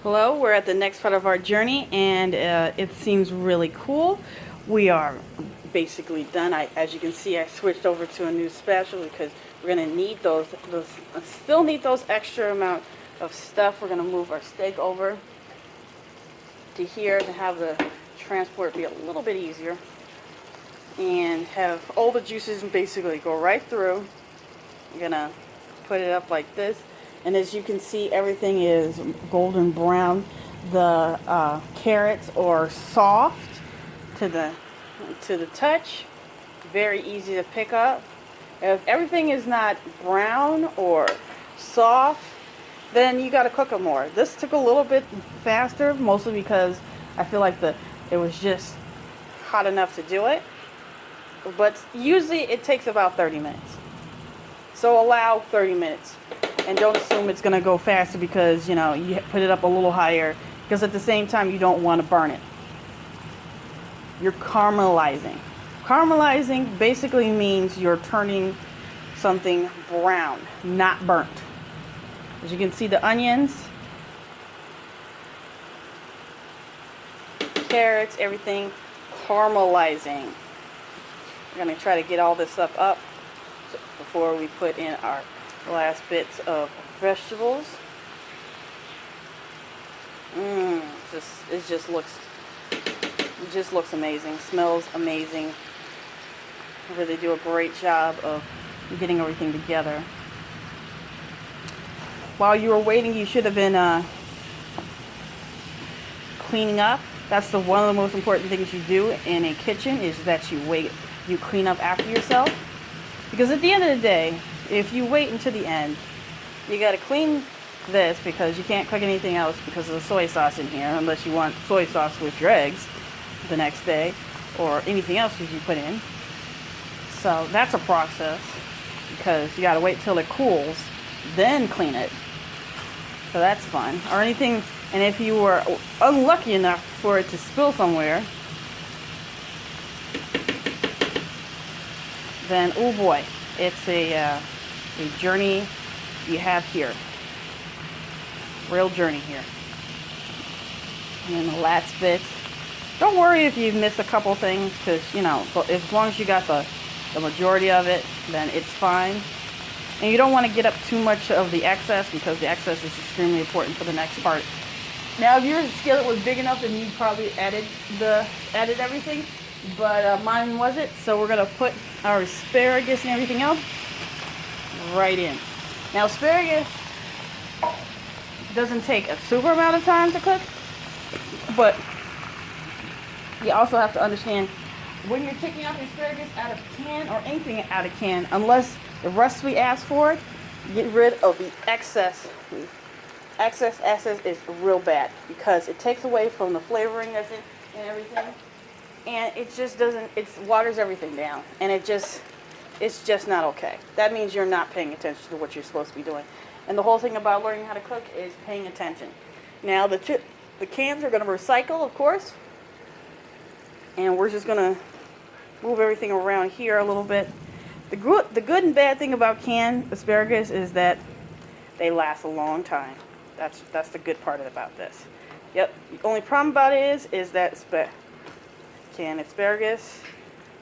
Hello, we're at the next part of our journey, and it seems really cool. We are basically done. As you can see, I switched over to a new spatula because we're going to need still need those extra amount of stuff. We're going to move our steak over to here to have the transport be a little bit easier and have all the juices basically go right through. I'm going to put it up like this. And as you can see, everything is golden brown. The carrots are soft to the touch. Very easy to pick up. If everything is not brown or soft, then you got to cook them more. This took a little bit faster, mostly because I feel like it was just hot enough to do it. But usually it takes about 30 minutes. So allow 30 minutes. And don't assume it's going to go faster because, you put it up a little higher. Because at the same time, you don't want to burn it. You're caramelizing. Caramelizing basically means you're turning something brown, not burnt. As you can see, the onions, carrots, everything caramelizing. We're going to try to get all this stuff up before we put in our last bits of vegetables. It just looks amazing. Smells amazing. Really do a great job of getting everything together. While you were waiting, you should have been cleaning up. That's one of the most important things you do in a kitchen is that you clean up after yourself. Because at the end of the day, if you wait until the end, you got to clean this because you can't cook anything else because of the soy sauce in here unless you want soy sauce with your eggs the next day or anything else that you put in. So that's a process because you got to wait till it cools, then clean it. So that's fun. Or anything, and if you were unlucky enough for it to spill somewhere, then oh boy, it's a journey you have here. Real journey here. And then the last bit. Don't worry if you missed a couple things because, as long as you got the majority of it, then it's fine. And you don't want to get up too much of the excess because the excess is extremely important for the next part. Now, if your skillet was big enough, then you probably added everything. But mine wasn't, so we're going to put our asparagus and everything else right in. Now, asparagus doesn't take a super amount of time to cook, but you also have to understand when you're taking out the asparagus out of can or anything out of can, unless the recipe asks for it, get rid of the excess. Excess is real bad because it takes away from the flavoring that's in and everything. And it just doesn't, it waters everything down. And it's just not okay. That means you're not paying attention to what you're supposed to be doing. And the whole thing about learning how to cook is paying attention. Now, the cans are going to recycle, of course. And we're just going to move everything around here a little bit. The good and bad thing about canned asparagus is that they last a long time. That's the good part about this. Yep. The only problem about it is that canned asparagus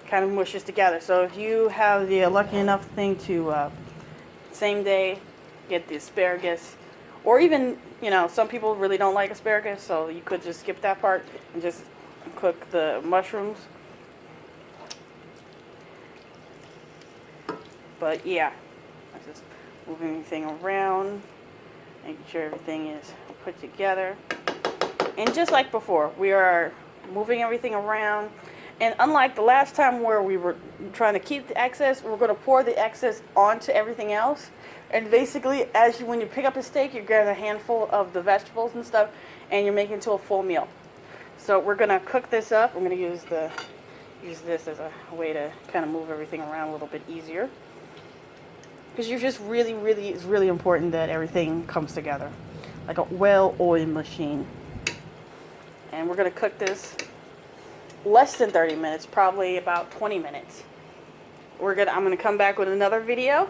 kind of mushes together. So if you have the lucky enough thing to same day get the asparagus, or even some people really don't like asparagus, so you could just skip that part and just cook the mushrooms. But yeah, I'm just moving everything around, making sure everything is put together. And just like before, we are moving everything around. And unlike the last time where we were trying to keep the excess, we're going to pour the excess onto everything else. And basically, when you pick up a steak, you're getting a handful of the vegetables and stuff, and you're making it into a full meal. So we're going to cook this up. I'm going to use this as a way to kind of move everything around a little bit easier. Because it's really important that everything comes together like a well-oiled machine. And we're going to cook this less than 30 minutes, probably about 20 minutes. I'm going to come back with another video,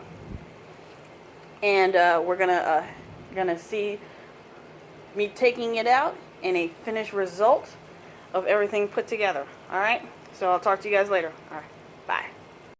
and we're gonna see me taking it out and a finished result of everything put together. Alright? So I'll talk to you guys later. Alright. Bye.